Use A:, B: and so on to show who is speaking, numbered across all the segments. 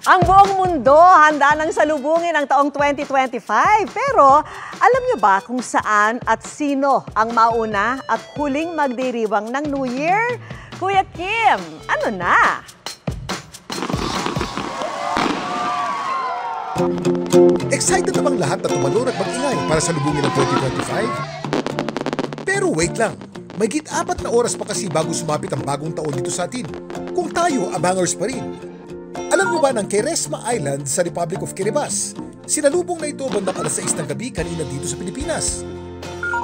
A: Ang buong mundo handa nang salubungin ang taong 2025. Pero alam niyo ba kung saan at sino ang mauna at huling magdiriwang ng New Year? Kuya Kim, ano na?
B: Excited na bang lahat na tumalon at mag-ingay para salubungin ang 2025? Pero wait lang, may higit 4 na oras pa kasi bago sumapit ang bagong taon dito sa atin. Kung tayo, abangers pa rin. Alam niyo ba ng Quaresma Island sa Republic of Kiribati? Sinalubong na ito bandang alas 6 ng gabi kanina dito sa Pilipinas.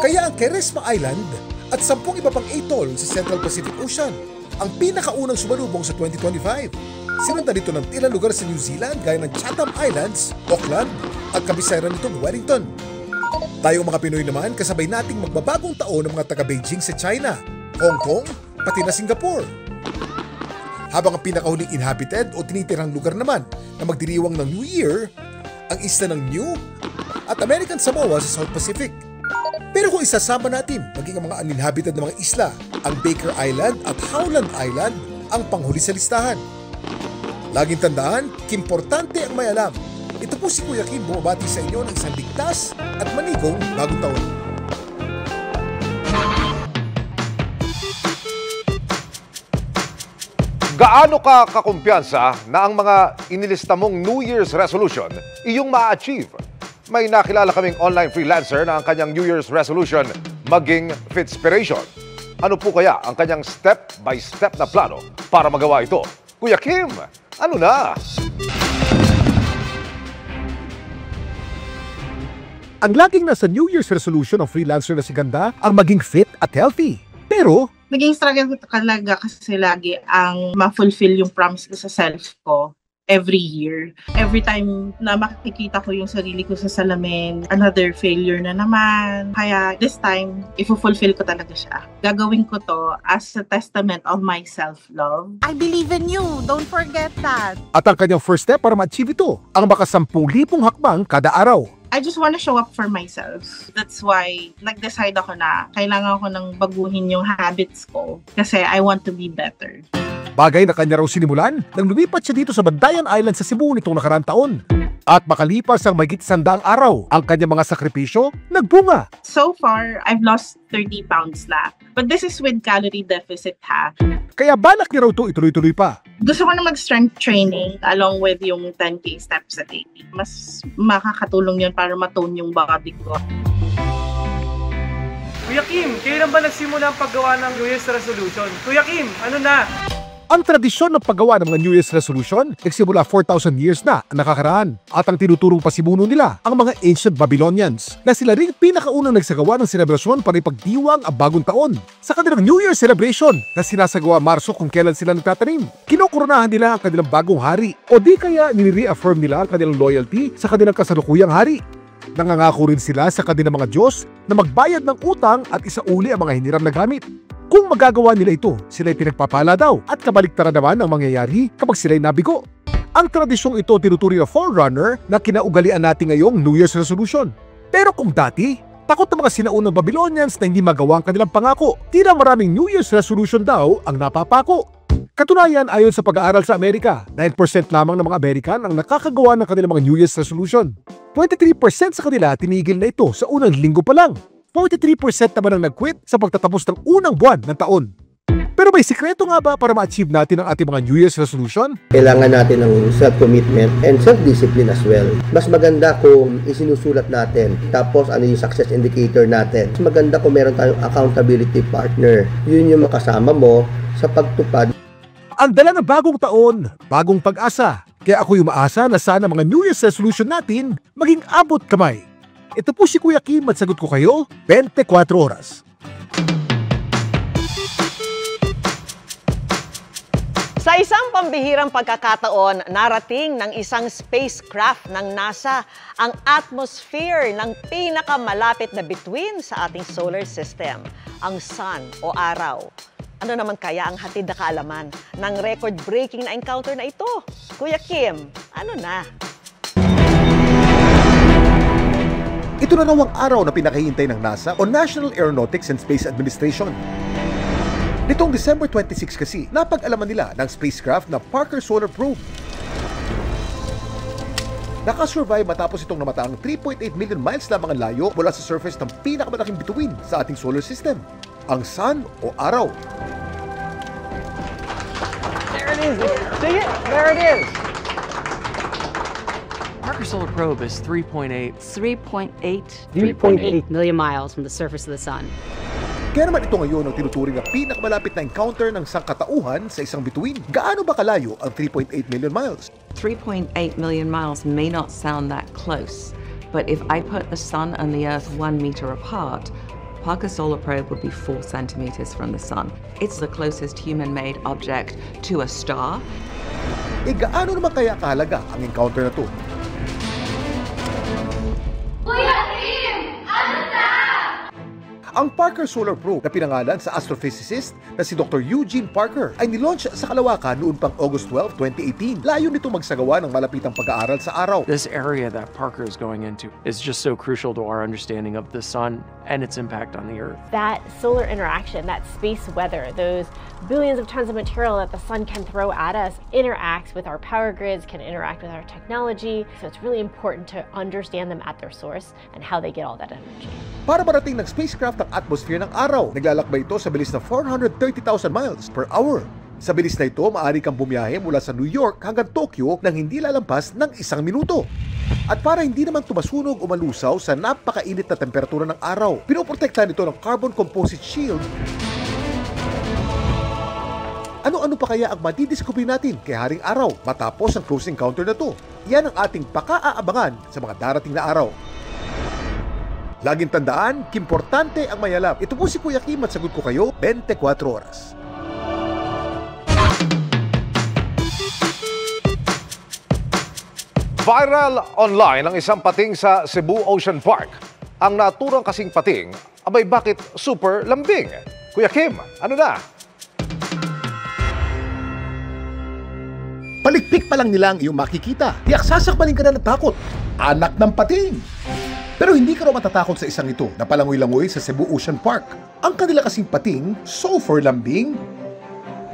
B: Kaya ang Quaresma Island at 10 iba pang atoll sa Central Pacific Ocean ang pinakaunang sumalubong sa 2025. Sinundan dito ng ilang lugar sa New Zealand gaya ng Chatham Islands, Auckland at kabisayran nitong Wellington. Tayong mga Pinoy naman kasabay nating magbabagong taon ng mga taga-Beijing sa China, Hong Kong, pati na Singapore. Habang ang pinakahuling inhabited o tinitirang lugar naman na magdiriwang ng New Year, ang isla ng New at American Samoa sa South Pacific. Pero kung isasama natin maging ang mga uninhabited na mga isla, ang Baker Island at Howland Island ang panghuli sa listahan. Laging tandaan, kimportante ang may alam. Ito po si Kuya Kim bumabati sa inyo ng isang ligtas at manigong bagong taon.
C: Gaano ka kakumpiyansa na ang mga inilista mong New Year's resolution iyong ma-achieve? May nakilala kaming online freelancer na ang kanyang New Year's resolution maging Fitspiration. Ano po kaya ang kanyang step-by-step na plano para magawa ito? Kuya Kim, ano na?
B: Ang laging nasa New Year's resolution ng freelancer na si Ganda ang maging fit at healthy. Pero
D: naging struggle ko talaga kasi lagi ang ma-fulfill yung promise ko sa self ko every year. Every time na makikita ko yung sarili ko sa salamin, another failure na naman. Kaya this time, i-fulfill ko talaga siya. Gagawin ko to as a testament of my self-love.
E: I believe in you. Don't forget that.
B: At ang kanyang first step para ma-achieve ito, ang maka 10,000 hakbang kada araw.
D: I just want to show up for myself. That's why nag-decide ako na kailangan ko nang baguhin yung habits ko kasi I want to be better.
B: Bagay na kanya raw sinimulan nang lumipat siya dito sa Bandayan Island sa Cebu nitong nakaraang taon. At makalipas ang mahigit 100 araw, ang kanyang mga sakripisyo nagbunga.
D: So far, I've lost 30 pounds na. But this is with calorie deficit ha.
B: Kaya balak niya raw ito ituloy-tuloy pa.
D: Gusto ko na mag-strength training along with yung 10K steps a day. Mas makakatulong yun para matone yung body ko.
F: Kuya Kim, kailan ba nagsimula ang paggawa ng New Year's resolution? Kuya Kim, ano na?
B: Ang tradisyon ng paggawa ng mga New Year's resolution nagsimula 4,000 years na ang nakakaraan. At ang tinuturong pasimuno nila ang mga ancient Babylonians na sila ring pinakaunang nagsagawa ng selebrasyon para ipagdiwang ang bagong taon. Sa kanilang New Year celebration na sinasagawa Marso kung kailan sila nagtatanim, kinokoronahan nila ang kanilang bagong hari o di kaya nire-affirm nila ang kanilang loyalty sa kanilang kasalukuyang hari. Nangangako rin sila sa kanilang mga Diyos na magbayad ng utang at isauli ang mga hiniram na gamit. Kung magagawa nila ito, sila'y pinagpapala daw at kabaliktaran naman ang mangyayari kapag sila'y nabigo. Ang tradisyong ito tinuturing na forerunner na kinaugalian natin ngayong New Year's resolution. Pero kung dati, takot ng mga sinaunang Babylonians na hindi magawa ang kanilang pangako, tila maraming New Year's resolution daw ang napapako. Katunayan, ayon sa pag-aaral sa Amerika, 9% lamang ng mga American ang nakakagawa ng kanilang mga New Year's resolution. 23% sa kanila tinigil na ito sa unang linggo pa lang. 43% naman ang nag-quit sa pagtatapos ng unang buwan ng taon. Pero may sikreto nga ba para ma-achieve natin ang ating mga New Year's resolution?
G: Kailangan natin ng self-commitment and self-discipline as well. Mas maganda kung isinusulat natin, tapos ano yung success indicator natin. Mas maganda kung meron tayong accountability partner. Yun yung makasama mo sa pagtupad.
B: Ang dala ng bagong taon, bagong pag-asa. Kaya ako'y umaasa na sana mga New Year's resolution natin maging abot kamay. Ito po si Kuya Kim at sagot ko kayo, 24 oras.
A: Sa isang pambihirang pagkakataon, narating ng isang spacecraft ng NASA ang atmosphere ng pinakamalapit na bituin sa ating solar system, ang Sun o Araw. Ano naman kaya ang hatid na kaalaman ng record-breaking na encounter na ito? Kuya Kim, ano na?
B: Ito na raw ang araw na pinakahihintay ng NASA o National Aeronautics and Space Administration. Nitong December 26 kasi, napag-alaman nila ng spacecraft na Parker Solar Probe. Nakasurvive matapos itong namataang 3.8 million miles lamang ang layo mula sa surface ng pinakamalaking bituin sa ating solar system, ang Sun o Araw.
H: There it is! See it? There it is!
I: Parker Solar Probe is 3.8
J: million miles from the surface of the sun.
B: Kaya naman ito ngayon ang tinuturing na pinakamalapit na encounter ng sangkatauhan sa isang bituin. Gaano ba kalayo ang 3.8 million miles?
K: 3.8 million miles may not sound that close, but if I put the sun and the Earth 1 meter apart, Parker Solar Probe would be 4 centimeters from the sun. It's the closest human-made object to a star.
B: Gaano naman kaya kahalaga ang encounter na to? Ang Parker Solar Probe na pinangalan sa astrophysicist na si Dr. Eugene Parker ay nilaunch sa kalawakan noon pang August 12, 2018. Layo nito magsagawa ng malapitang pag-aaral sa araw.
I: This area that Parker is going into is just so crucial to our understanding of the sun and its impact on the Earth.
L: That solar interaction, that space weather, those billions of tons of material that the sun can throw at us interacts with our power grids, can interact with our technology. So it's really important to understand them at their source and how they get all that energy.
B: Para marating ng spacecraft ang atmosphere ng araw, naglalakbay ito sa bilis na 430,000 miles per hour. Sa bilis na ito, maaari kang bumiyahe mula sa New York hanggang Tokyo nang hindi lalampas ng 1 minuto. At para hindi naman tumasunog o malusaw sa napakainit na temperatura ng araw, pinoprotektahan ito ng carbon composite shield. Ano-ano pa kaya ang madidiscover natin kay Haring Araw matapos ang close encounter na to? Yan ang ating paka-aabangan sa mga darating na araw. Laging tandaan, kimportante ang may alam. Ito po si Kuya Kim at sagot ko kayo 24 oras.
C: Viral online ang isang pating sa Cebu Ocean Park. Ang naturang kasing pating, abay bakit super lambing? Kuya Kim, ano na?
B: Palikpik pa lang nila ang iyong makikita. Tiyak sasakbalin ka na ng takot. Anak ng pating! Pero hindi ka raw matatakot sa isang ito na palangoy-langoy sa Cebu Ocean Park. Ang kanila kasing pating, super lambing,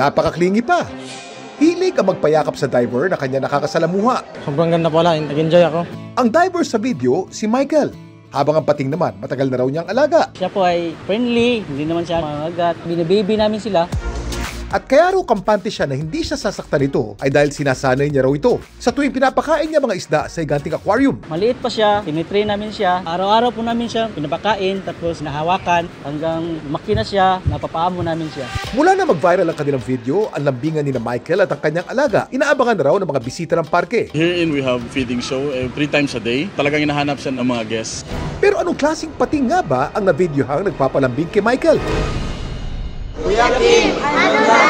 B: napakaklingi pa. Hilig ang magpayakap sa diver na kanya nakakasalamuha.
M: Sobrang ganda pala, nag-enjoy ako.
B: Ang diver sa video, si Michael. Habang ang pating naman, matagal na raw niyang alaga.
M: Siya po ay friendly, hindi naman siya mangagat. Binababy namin sila.
B: At kaya raw kampante siya na hindi siya sasaktan nito ay dahil sinasanay niya raw ito sa tuwing pinapakain niya mga isda sa higanting aquarium.
M: Maliit pa siya, tinitrain namin siya. Araw-araw po namin siya pinapakain, tapos nahawakan hanggang lumaki na siya, napapaamo namin siya.
B: Mula na mag-viral ang kanilang video, ang lambingan ni na Michael at ang kanyang alaga, inaabangan na raw ng mga bisita ng parke.
N: Herein we have feeding show 3 times a day. Talagang hinahanap siya ng mga guests.
B: Pero anong klaseng pating nga ba ang na-videohang nagpapalambing kay Michael?
O: Kuya Kim, ano na?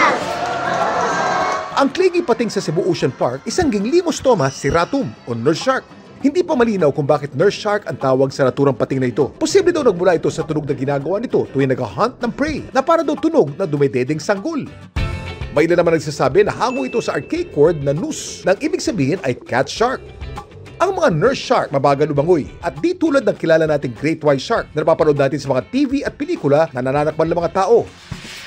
B: Ang clingy pating sa Cebu Ocean Park, isang Ginglimostoma siratum o nurse shark. Hindi pa malinaw kung bakit nurse shark ang tawag sa naturang pating na ito. Posible daw nagmula ito sa tunog na ginagawa nito tuwing nag-hunt ng prey na para daw tunog na dumededeng sanggol. May ilan naman nagsasabi na hango ito sa archaic word na noose, nang ibig sabihin ay cat shark. Ang mga nurse shark mabagal lumangoy at di tulad ng kilala nating great white shark na napapanood natin sa mga TV at pelikula na nananakban ng mga tao.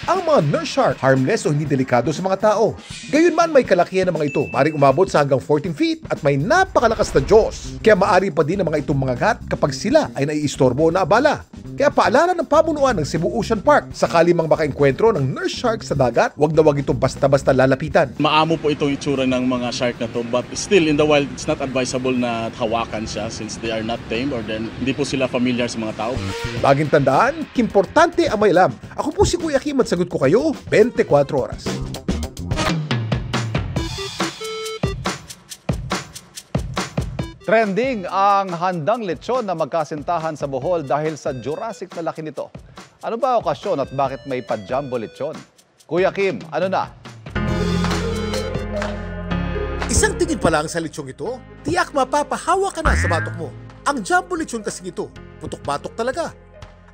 B: Ang mga nurse shark, harmless o hindi delikado sa mga tao. Gayunman may kalakihan ng mga ito, maaaring umabot sa hanggang 14 feet at may napakalakas na jaws. Kaya maaari pa din ng mga itong mga gat kapag sila ay naiistorbo o naabala. Kaya paalala ng pamunuan ng Cebu Ocean Park, sakali mang makaengkwentro ng nurse shark sa dagat, wag na wag itong basta-basta lalapitan.
N: Maamo po itong itsura ng mga shark na to, but still in the wild, it's not advisable na hawakan siya since they are not tamed or then hindi po sila familiar sa mga tao.
B: Laging tandaan, kimportante ang may alam. Ako po si Kuya Kim at sagot ko kayo 24 oras.
C: Trending ang handang lechon na magkasintahan sa Bohol dahil sa Jurassic na laki nito. Ano ba okasyon at bakit may pa-jumbo lechon? Kuya Kim, ano na?
B: Isang tingin pa lang sa lechong ito, tiyak mapapahawa ka na sa batok mo. Ang jumbo lechon kasing ito, putok-batok talaga.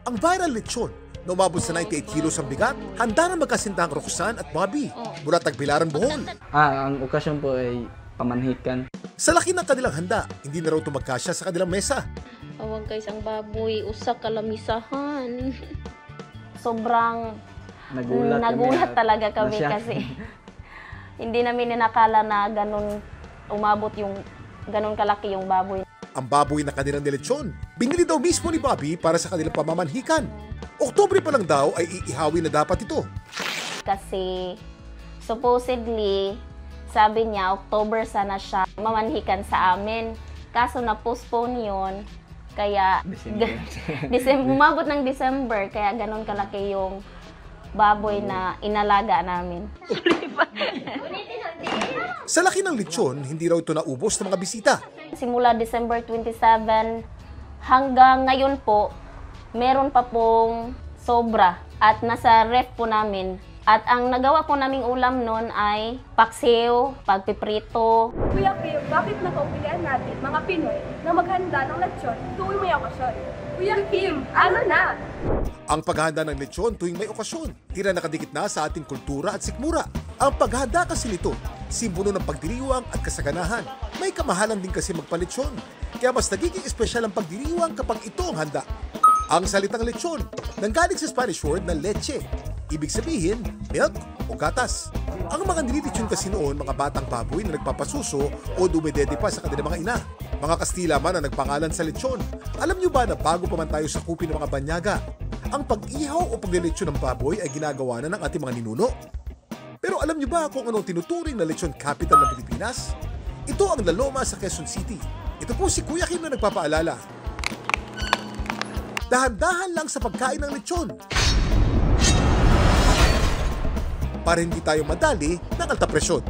B: Ang viral lechon na umabot sa 98 kilos ang bigat, handa na magkasintahang Roxanne at Bobby mula Tagbilaran, Bohol.
M: Ang okasyon po ay pamanhikan.
B: Sa laki ng kanilang handa, hindi na raw ito magkasya sa kanilang mesa.
P: Awag guys, ang baboy, usa kalamisahan. Sobrang nagulat talaga kami kasi hindi namin inakala na ganun umabot yung ganun kalaki yung baboy.
B: Ang baboy na kanilang nilitsyon, binili daw mismo ni Bobby para sa kanilang pamamanhikan. Oktubre pa lang daw ay iihawin na dapat ito.
P: Kasi supposedly, sabi niya, October sana siya mamanhikan sa amin. Kaso na-postpone yun. Kaya, umabot ng December, kaya ganun kalaki yung baboy na inalaga namin.
B: Sa laki ng lechon, hindi raw ito naubos ng mga bisita.
P: Simula December 27 hanggang ngayon po, meron pa pong sobra at nasa ref po namin. At ang nagawa po naming ulam noon ay paksiw, pagpiprito.
Q: Kuya Kim, bakit nakaupilian natin, mga Pinoy, na maghanda ng lechon tuwing may okasyon? Kuya Kim, ano na?
B: Ang paghahanda ng lechon tuwing may okasyon, tira nakadikit na sa ating kultura at sikmura. Ang paghahanda kasi nito, simbolo ng pagdiriwang at kasaganahan. May kamahalan din kasi magpalechon, kaya mas nagiging espesyal ang pagdiriwang kapag ito ang handa. Ang salitang lechon, nanggaling sa Spanish word na leche. Ibig sabihin, milk o gatas. Ang mga nililitsyon kasi noon, mga batang baboy na nagpapasuso o dumedede pa sa kanilang mga ina. Mga Kastila man ang nagpangalan sa lechon. Alam nyo ba na bago pa man tayo sakupin ng mga banyaga, ang pag-ihaw o paglilitsyon ng baboy ay ginagawa na ng ating mga ninuno? Pero alam nyo ba kung anong tinuturing na lechon capital ng Pilipinas? Ito ang La Loma sa Quezon City. Ito po si Kuya Kim na nagpapaalala. Dahan-dahan lang sa pagkain ng lechon para hindi tayo madali ng alta presyon.